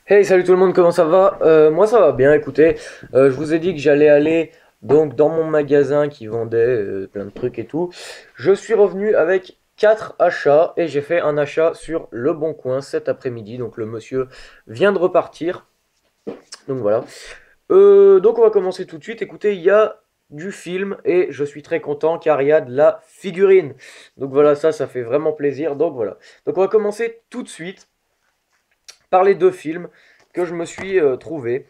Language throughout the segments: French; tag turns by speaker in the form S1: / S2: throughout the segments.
S1: Hey, salut tout le monde, comment ça va? Moi ça va bien, écoutez, je vous ai dit que j'allais aller donc dans mon magasin qui vendait plein de trucs et tout. Je suis revenu avec 4 achats et j'ai fait un achat sur Le Bon Coin cet après-midi, donc le monsieur vient de repartir, donc voilà. Donc on va commencer tout de suite, écoutez, il y a du film et je suis très content car il y a de la figurine. Donc voilà, ça fait vraiment plaisir, donc voilà. Donc on va commencer tout de suite par les deux films que je me suis trouvé.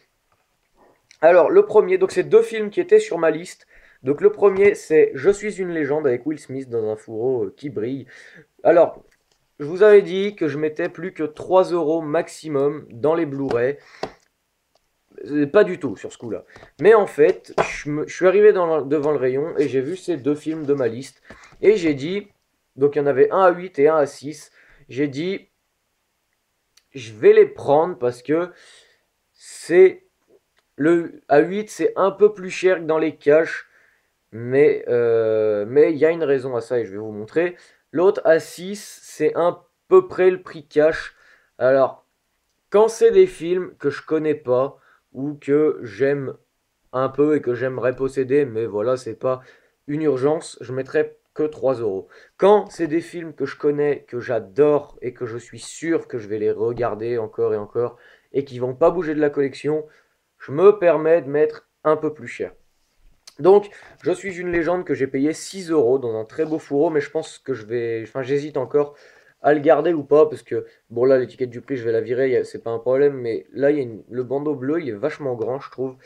S1: Alors, le premier, donc c'est deux films qui étaient sur ma liste. Donc le premier, c'est Je suis une légende avec Will Smith dans un fourreau qui brille. Alors, je vous avais dit que je mettais plus que 3 euros maximum dans les Blu-ray. Pas du tout sur ce coup-là. Mais en fait, je suis arrivé devant le rayon et j'ai vu ces deux films de ma liste. Et j'ai dit, donc il y en avait un à 8 et un à 6. J'ai dit, je vais les prendre parce que c'est le à 8 c'est un peu plus cher que dans les caches. Mais il y a une raison à ça et je vais vous montrer. L'autre à 6 c'est à peu près le prix cash. Alors, quand c'est des films que je connais pas ou que j'aime un peu et que j'aimerais posséder, mais voilà, c'est pas une urgence, je mettrais que 3 euros. Quand c'est des films que je connais, que j'adore et que je suis sûr que je vais les regarder encore et encore et qui vont pas bouger de la collection, je me permets de mettre un peu plus cher. Donc, je suis une légende que j'ai payé 6 euros dans un très beau fourreau, mais je pense que je vais. Enfin, j'hésite encore à le garder ou pas, parce que, bon, là, l'étiquette du prix, je vais la virer, c'est pas un problème, mais là, le bandeau bleu, il est vachement grand, je trouve,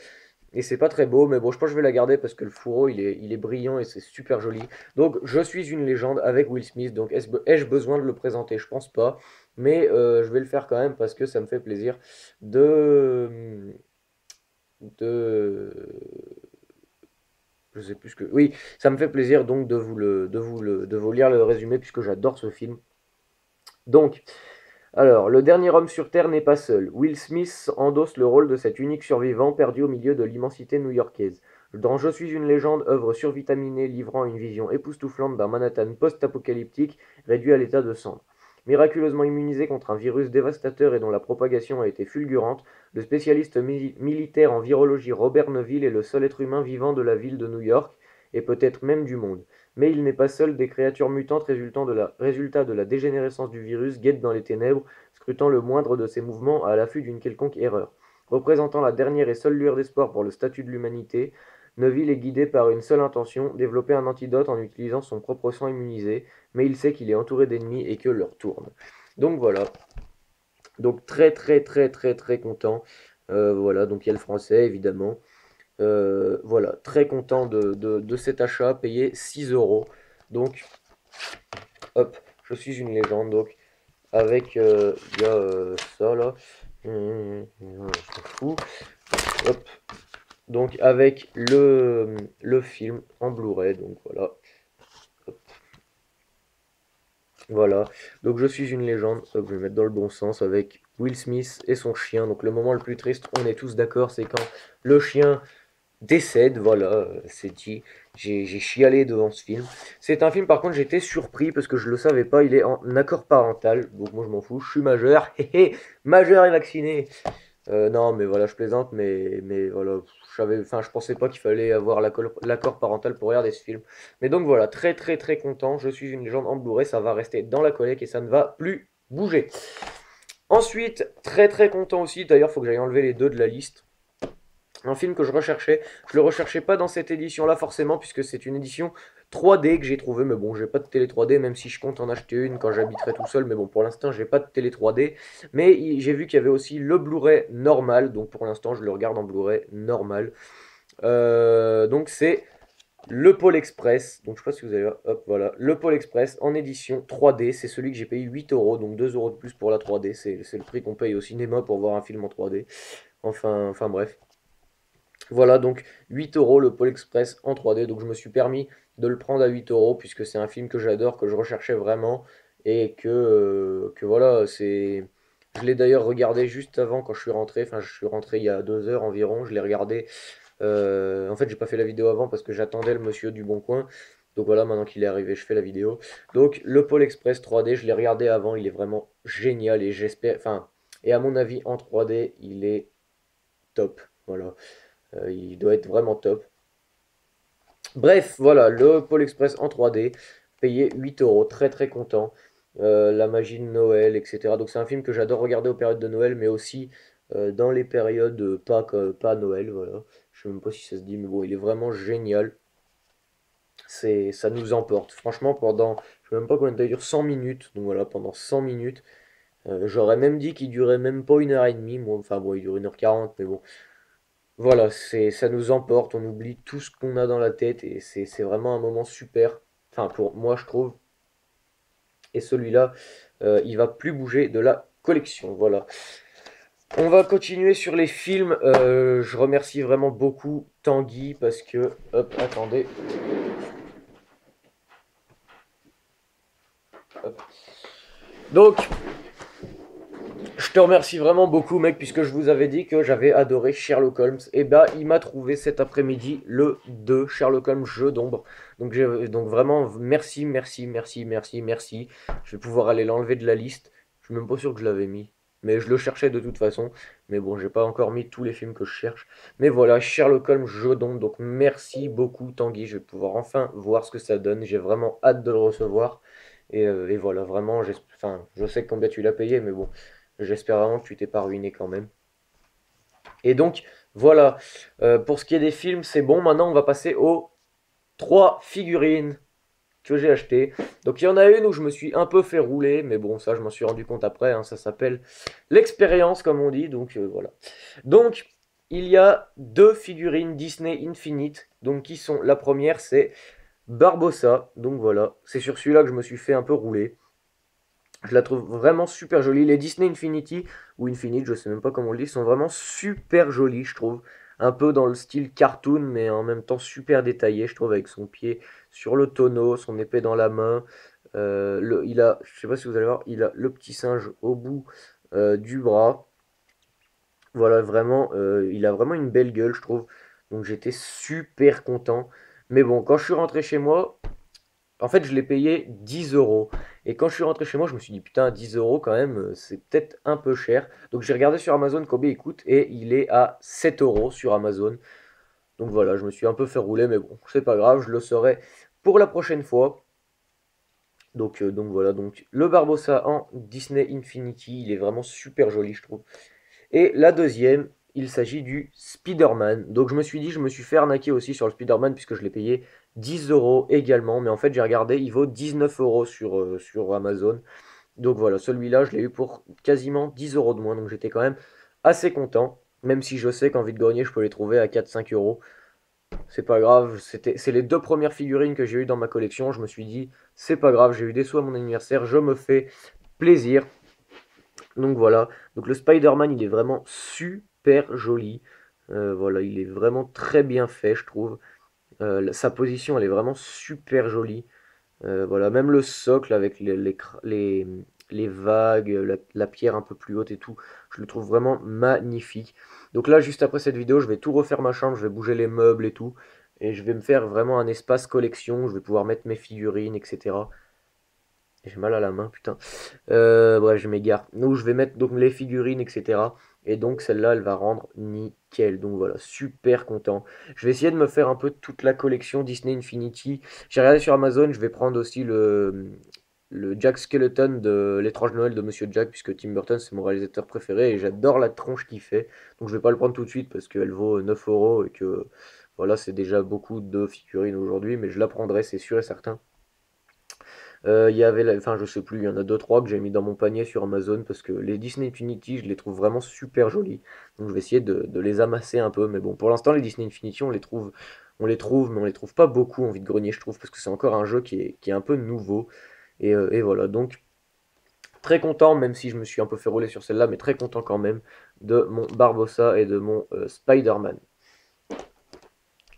S1: et c'est pas très beau, mais bon, je pense que je vais la garder parce que le fourreau, il est brillant et c'est super joli. Donc, je suis une légende avec Will Smith, donc ai-je besoin de le présenter? Je pense pas, mais je vais le faire quand même parce que ça me fait plaisir de. de je sais plus ce que. Oui, ça me fait plaisir donc de vous lire le résumé puisque j'adore ce film. Donc, alors, le dernier homme sur Terre n'est pas seul. Will Smith endosse le rôle de cet unique survivant perdu au milieu de l'immensité new-yorkaise. Dans Je suis une légende, œuvre survitaminée livrant une vision époustouflante d'un Manhattan post-apocalyptique réduit à l'état de cendre. Miraculeusement immunisé contre un virus dévastateur et dont la propagation a été fulgurante, le spécialiste militaire en virologie Robert Neville est le seul être humain vivant de la ville de New York, et peut-être même du monde. Mais il n'est pas seul, des créatures mutantes résultat de la dégénérescence du virus guettent dans les ténèbres, scrutant le moindre de ses mouvements à l'affût d'une quelconque erreur. Représentant la dernière et seule lueur d'espoir pour le statut de l'humanité, Neville est guidé par une seule intention, développer un antidote en utilisant son propre sang immunisé, mais il sait qu'il est entouré d'ennemis et que l'heure tourne. Donc voilà, donc très très très très très content. Voilà, donc il y a le français évidemment. Voilà, très content de cet achat, payé 6 euros. Donc, hop, je suis une légende. Donc, avec, il y a ça là. On s'en fout. Hop, donc, avec le film en Blu-ray. Donc, voilà. Hop, voilà. Donc, je suis une légende. Hop, je vais mettre dans le bon sens avec Will Smith et son chien. Donc, le moment le plus triste, on est tous d'accord, c'est quand le chien décède, voilà, c'est dit. J'ai chialé devant ce film. C'est un film, par contre, j'étais surpris parce que je le savais pas. Il est en accord parental, donc moi je m'en fous. Je suis majeur, hé hé, majeur et vacciné. Non, mais voilà, je plaisante, mais voilà, enfin, je pensais pas qu'il fallait avoir l'accord parental pour regarder ce film. Mais donc voilà, très très très content. Je suis une légende en Blu-ray, ça va rester dans la collecte et ça ne va plus bouger. Ensuite, très très content aussi. D'ailleurs, il faut que j'aille enlever les deux de la liste. Un film que je recherchais. Je le recherchais pas dans cette édition-là forcément, puisque c'est une édition 3D que j'ai trouvé. Mais bon, j'ai pas de télé 3D, même si je compte en acheter une quand j'habiterai tout seul. Mais bon, pour l'instant, j'ai pas de télé 3D. Mais j'ai vu qu'il y avait aussi le Blu-ray normal. Donc pour l'instant, je le regarde en Blu-ray normal. Donc c'est le Pôle Express. Donc je sais pas si vous avez. Hop, voilà. Le Pôle Express en édition 3D. C'est celui que j'ai payé 8 euros. Donc 2 euros de plus pour la 3D. C'est le prix qu'on paye au cinéma pour voir un film en 3D. Enfin bref. Voilà, donc 8 euros le Pôle Express en 3D. Donc je me suis permis de le prendre à 8 euros puisque c'est un film que j'adore, que je recherchais vraiment et que voilà, c'est. Je l'ai d'ailleurs regardé juste avant quand je suis rentré. Enfin, je suis rentré il y a 2 heures environ. Je l'ai regardé. En fait, j'ai pas fait la vidéo avant parce que j'attendais le monsieur du Bon Coin. Donc voilà, maintenant qu'il est arrivé, je fais la vidéo. Donc le Pôle Express 3D, je l'ai regardé avant. Il est vraiment génial et j'espère. Enfin. Et à mon avis, en 3D, il est top. Voilà. Il doit être vraiment top. Bref, voilà, le Pôle Express en 3D, payé 8 euros, très très content. La magie de Noël, etc. Donc c'est un film que j'adore regarder aux périodes de Noël, mais aussi dans les périodes pas Noël, voilà. Je sais même pas si ça se dit, mais bon, il est vraiment génial. Ça nous emporte. Franchement, je sais même pas combien de temps il dure, 100 minutes. Donc voilà, pendant 100 minutes. J'aurais même dit qu'il durait même pas 1 heure et demie. Moi, enfin bon, il dure 1 h 40, mais bon. Voilà, ça nous emporte, on oublie tout ce qu'on a dans la tête et c'est vraiment un moment super. Enfin, pour moi, je trouve. Et celui-là, il va plus bouger de la collection. Voilà. On va continuer sur les films. Je remercie vraiment beaucoup Tanguy parce que. Hop, attendez. Hop. Donc, je te remercie vraiment beaucoup, mec, puisque je vous avais dit que j'avais adoré Sherlock Holmes. Et bah, il m'a trouvé cet après-midi le 2 Sherlock Holmes Jeu d'ombre. Donc vraiment, merci, merci, merci, merci, merci. Je vais pouvoir aller l'enlever de la liste. Je suis même pas sûr que je l'avais mis. Mais je le cherchais de toute façon. Mais bon, j'ai pas encore mis tous les films que je cherche. Mais voilà, Sherlock Holmes Jeu d'ombre. Donc merci beaucoup, Tanguy. Je vais pouvoir enfin voir ce que ça donne. J'ai vraiment hâte de le recevoir. Et voilà, vraiment, enfin, je sais combien tu l'as payé, mais bon. J'espère vraiment que tu t'es pas ruiné quand même. Et donc, voilà. Pour ce qui est des films, c'est bon. Maintenant, on va passer aux 3 figurines que j'ai achetées. Donc, il y en a une où je me suis un peu fait rouler. Mais bon, ça, je m'en suis rendu compte après. Hein, ça s'appelle l'expérience, comme on dit. Donc, voilà. Donc, il y a 2 figurines Disney Infinite. Donc, qui sont... La première, c'est Barbossa. Donc, voilà. C'est sur celui-là que je me suis fait un peu rouler. Je la trouve vraiment super jolie. Les Disney Infinity, ou Infinite, je sais même pas comment on le dit, sont vraiment super jolis, je trouve. Un peu dans le style cartoon, mais en même temps super détaillé, je trouve, avec son pied sur le tonneau, son épée dans la main. Je sais pas si vous allez voir, il a le petit singe au bout du bras. Voilà, vraiment, il a vraiment une belle gueule, je trouve. Donc j'étais super content. Mais bon, quand je suis rentré chez moi, en fait, je l'ai payé 10 euros. Et quand je suis rentré chez moi, je me suis dit, putain, 10 euros quand même, c'est peut-être un peu cher. Donc j'ai regardé sur Amazon combien il coûte et il est à 7 euros sur Amazon. Donc voilà, je me suis un peu fait rouler, mais bon, c'est pas grave, je le saurai pour la prochaine fois. Donc voilà, donc le Barbossa en Disney Infinity, il est vraiment super joli, je trouve. Et la deuxième, il s'agit du Spider-Man. Donc je me suis dit, je me suis fait arnaquer aussi sur le Spider-Man puisque je l'ai payé 10 euros également. Mais en fait, j'ai regardé, il vaut 19 euros sur Amazon. Donc voilà, celui-là, je l'ai eu pour quasiment 10 euros de moins. Donc j'étais quand même assez content. Même si je sais qu'en vide-grenier, je peux les trouver à 4-5 euros. C'est pas grave, c'est les 2 premières figurines que j'ai eues dans ma collection. Je me suis dit, c'est pas grave, j'ai eu des sous à mon anniversaire, je me fais plaisir. Donc voilà, donc le Spider-Man il est vraiment super joli. Voilà, il est vraiment très bien fait, je trouve. Sa position elle est vraiment super jolie. Voilà, même le socle avec les vagues, la pierre un peu plus haute et tout, je le trouve vraiment magnifique. Donc là, juste après cette vidéo, je vais tout refaire ma chambre, je vais bouger les meubles et tout. Et je vais me faire vraiment un espace collection, je vais pouvoir mettre mes figurines, etc. J'ai mal à la main, putain. Bref, je m'égare. Où je vais mettre donc les figurines, etc. Et donc celle-là, elle va rendre nickel. Donc voilà, super content. Je vais essayer de me faire un peu toute la collection Disney Infinity. J'ai regardé sur Amazon, je vais prendre aussi le Jack Skeleton de L'étrange Noël de Monsieur Jack, puisque Tim Burton c'est mon réalisateur préféré et j'adore la tronche qu'il fait. Donc je vais pas le prendre tout de suite parce qu'elle vaut 9 euros et que voilà, c'est déjà beaucoup de figurines aujourd'hui, mais je la prendrai, c'est sûr et certain. Il y avait, enfin je sais plus, il y en a deux trois que j'ai mis dans mon panier sur Amazon parce que les Disney Infinity, je les trouve vraiment super jolis. Donc je vais essayer de les amasser un peu. Mais bon, pour l'instant, les Disney Infinity, mais on les trouve pas beaucoup en vide-grenier, je trouve, parce que c'est encore un jeu qui est un peu nouveau. Et voilà, donc très content, même si je me suis un peu fait rouler sur celle-là, mais très content quand même de mon Barbossa et de mon Spider-Man.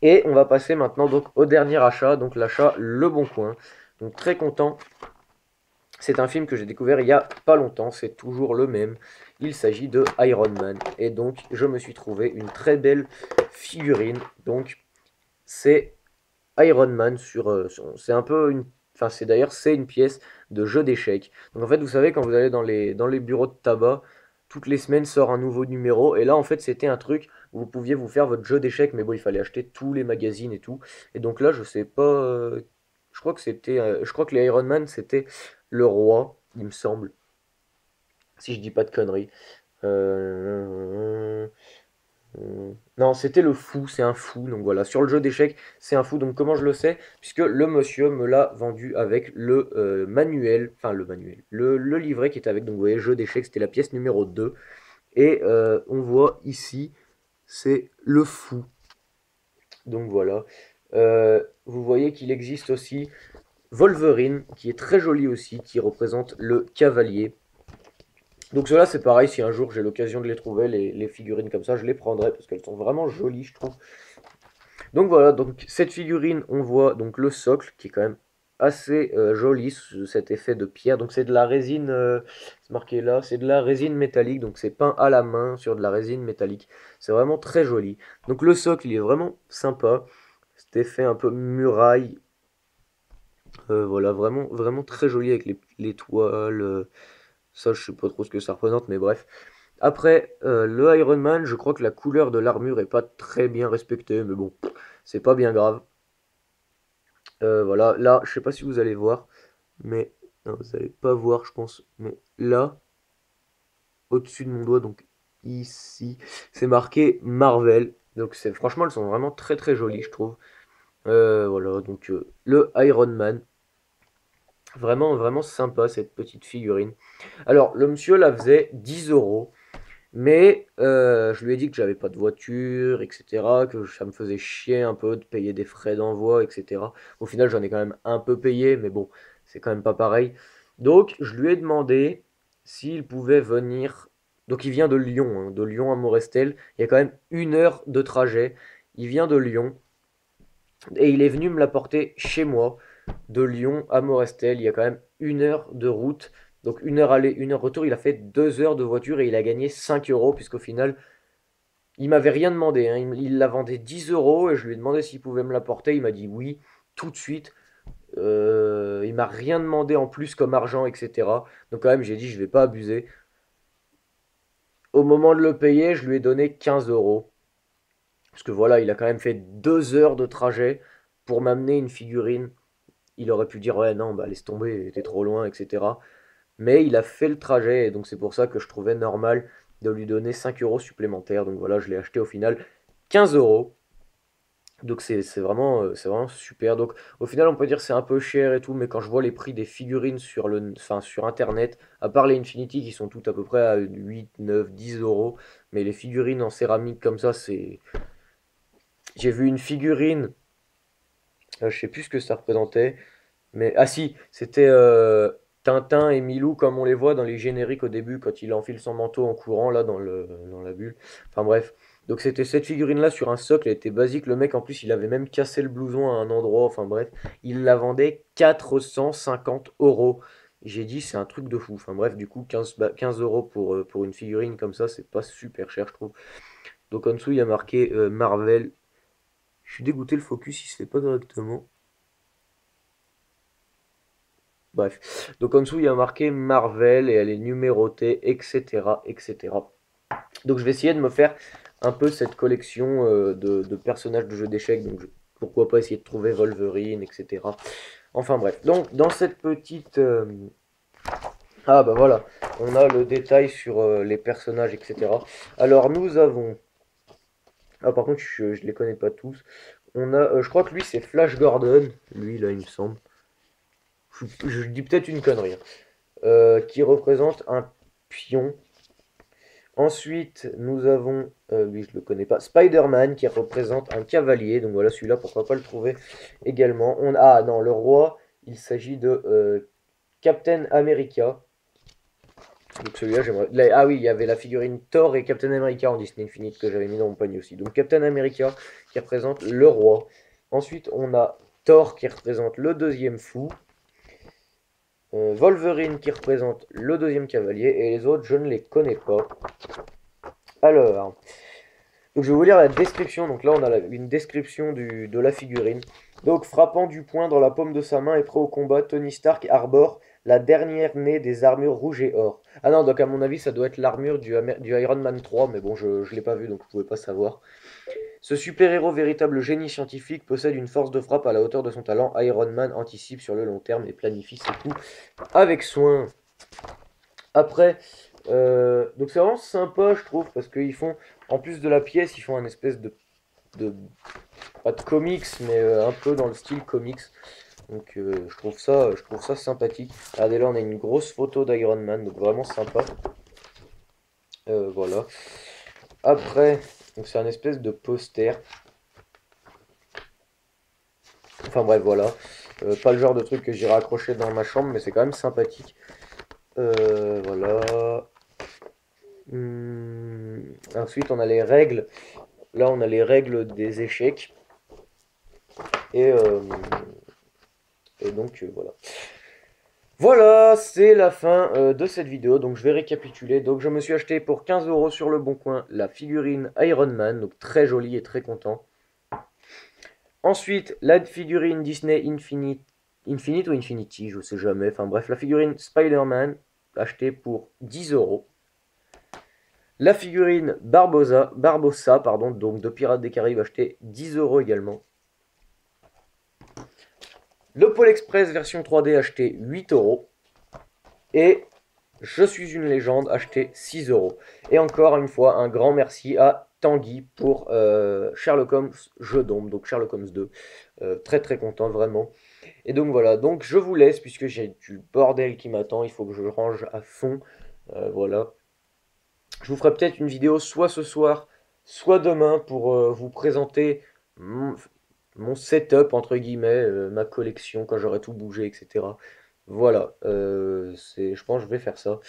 S1: Et on va passer maintenant donc au dernier achat, donc l'achat Le Bon Coin. Donc très content. C'est un film que j'ai découvert il y a pas longtemps, c'est toujours le même. Il s'agit de Iron Man. Et donc, je me suis trouvé une très belle figurine. Donc, c'est Iron Man c'est un peu une. Enfin, c'est une pièce de jeu d'échecs. Donc, en fait, vous savez, quand vous allez dans les bureaux de tabac, toutes les semaines sort un nouveau numéro. Et là, en fait, c'était un truc où vous pouviez vous faire votre jeu d'échecs, mais bon, il fallait acheter tous les magazines et tout. Et donc là, je sais pas. Je crois que je crois que les Iron Man, c'était le roi, il me semble, si je dis pas de conneries. Euh, non, c'était le fou, c'est un fou. Donc voilà, sur le jeu d'échecs, c'est un fou. Donc comment je le sais? Puisque le monsieur me l'a vendu avec le manuel, enfin le manuel, le livret qui était avec. Donc vous voyez, jeu d'échecs, c'était la pièce numéro 2. Et on voit ici, c'est le fou. Donc voilà. Vous voyez qu'il existe aussi Wolverine, qui est très joli aussi, qui représente le cavalier. Donc ceux-là, c'est pareil, si un jour j'ai l'occasion de les trouver, les figurines comme ça, je les prendrai, parce qu'elles sont vraiment jolies, je trouve. Donc voilà, donc cette figurine, on voit donc le socle, qui est quand même assez joli, cet effet de pierre. Donc c'est de la résine, c'est marqué là, c'est de la résine métallique, donc c'est peint à la main sur de la résine métallique. C'est vraiment très joli. Donc le socle, il est vraiment sympa. Cet effet un peu muraille, voilà, vraiment, vraiment très joli avec les toiles. Ça, je sais pas trop ce que ça représente, mais bref. Après, le Iron Man, je crois que la couleur de l'armure est pas très bien respectée, mais bon, c'est pas bien grave. Voilà, là, je sais pas si vous allez voir, mais non, vous allez pas voir, je pense. Mais là, au-dessus de mon doigt, donc ici, c'est marqué Marvel. Donc c'est franchement, elles sont vraiment très très jolies, je trouve. Voilà, donc le Iron Man, vraiment vraiment sympa cette petite figurine. Alors, le monsieur la faisait 10 euros. Mais je lui ai dit que j'avais pas de voiture, etc., que ça me faisait chier un peu de payer des frais d'envoi, etc. Au final, j'en ai quand même un peu payé, mais bon, c'est quand même pas pareil. Donc, je lui ai demandé s'il pouvait venir. Donc, il vient de Lyon, hein, de Lyon à Morestel. Il y a quand même 1 heure de trajet. Il vient de Lyon et il est venu me l'apporter chez moi, de Lyon à Morestel. Il y a quand même 1 heure de route. Donc 1 heure aller, 1 heure retour, il a fait 2 heures de voiture et il a gagné 5 euros, puisqu'au final, il m'avait rien demandé, hein. Il la vendait 10 euros et je lui ai demandé s'il pouvait me l'apporter. Il m'a dit oui, tout de suite. Il m'a rien demandé en plus comme argent, etc. Donc quand même, j'ai dit, je vais pas abuser. Au moment de le payer, je lui ai donné 15 euros. Parce que voilà, il a quand même fait 2 heures de trajet pour m'amener une figurine. Il aurait pu dire, ouais, non, bah laisse tomber, t'es trop loin, etc. Mais il a fait le trajet, et donc c'est pour ça que je trouvais normal de lui donner 5 euros supplémentaires. Donc voilà, je l'ai acheté au final 15 euros. Donc c'est vraiment super. Donc au final, on peut dire que c'est un peu cher et tout, mais quand je vois les prix des figurines enfin, sur Internet, à part les Infinity qui sont toutes à peu près à 8, 9, 10 euros, mais les figurines en céramique comme ça, c'est... J'ai vu une figurine, je sais plus ce que ça représentait, mais ah si, c'était Tintin et Milou comme on les voit dans les génériques au début quand il enfile son manteau en courant là dans la bulle. Enfin bref. Donc c'était cette figurine là sur un socle, elle était basique. Le mec en plus il avait même cassé le blouson à un endroit. Enfin bref, il la vendait 450 euros. J'ai dit c'est un truc de fou. Enfin bref, du coup 15 euros pour une figurine comme ça, c'est pas super cher je trouve. Donc en dessous il y a marqué Marvel. Je suis dégoûté, le focus il se fait pas correctement. Bref. Donc en dessous, il y a marqué Marvel et elle est numérotée, etc., etc. Donc je vais essayer de me faire un peu cette collection de personnages de jeux d'échecs. Donc pourquoi pas essayer de trouver Wolverine, etc. Enfin bref. Donc dans cette petite... Ah bah voilà, on a le détail sur les personnages, etc. Alors nous avons... Ah par contre, je les connais pas tous. On a, je crois que lui c'est Flash Gordon. Lui là, il me semble. Je dis peut-être une connerie, hein. Qui représente un pion. Ensuite, nous avons, lui je le connais pas, Spider-Man qui représente un cavalier. Donc voilà, celui-là, pourquoi pas le trouver également. Ah non, le roi, il s'agit de Captain America. Donc celui-là, j'aimerais. Ah oui, il y avait la figurine Thor et Captain America en Disney Infinite que j'avais mis dans mon panier aussi. Donc Captain America qui représente le roi. Ensuite, on a Thor qui représente le deuxième fou. Wolverine qui représente le deuxième cavalier et les autres je ne les connais pas. Alors, donc je vais vous lire la description. Donc là on a une description de la figurine. Donc frappant du poing dans la paume de sa main et prêt au combat, Tony Stark arbore la dernière née des armures rouge et or. Ah non, donc à mon avis, ça doit être l'armure du Iron Man 3, mais bon, je ne l'ai pas vu, donc je pouvais pas savoir. Ce super-héros, véritable génie scientifique, possède une force de frappe à la hauteur de son talent. Iron Man anticipe sur le long terme et planifie ses coups avec soin. Après, donc c'est vraiment sympa, je trouve, parce qu'ils font, en plus de la pièce, ils font un espèce de pas de comics, mais un peu dans le style comics. Donc je trouve ça sympathique. Regardez là, on a une grosse photo d'Iron Man, donc vraiment sympa. Voilà. Après, donc c'est un espèce de poster. Enfin bref, voilà. Pas le genre de truc que j'irai accrocher dans ma chambre, mais c'est quand même sympathique. Voilà. Ensuite, on a les règles. Là, on a les règles des échecs. Et, euh, et donc, voilà. Voilà, c'est la fin de cette vidéo. Donc, je vais récapituler. Donc, je me suis acheté pour 15 € sur le Bon Coin la figurine Iron Man. Donc, très jolie et très content. Ensuite, la figurine Disney Infinite ou Infinity, je sais jamais. Enfin, bref, la figurine Spider-Man, achetée pour 10 €. La figurine Barbossa, pardon, donc de Pirates des Caraïbes, acheté 10 € également. Le Pôle Express version 3D acheté 8 €. Et Je suis une légende acheté 6 €. Et encore une fois, un grand merci à Tanguy pour Sherlock Holmes Jeu d'ombre, donc Sherlock Holmes 2. Très très content, vraiment. Et donc voilà, donc je vous laisse puisque j'ai du bordel qui m'attend, il faut que je range à fond. Voilà. Je vous ferai peut-être une vidéo soit ce soir, soit demain pour vous présenter mon setup, entre guillemets, ma collection quand j'aurai tout bougé, etc. Voilà, je pense que je vais faire ça.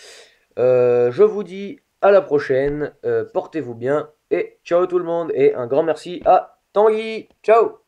S1: Je vous dis à la prochaine, portez-vous bien et ciao tout le monde et un grand merci à Tanguy. Ciao!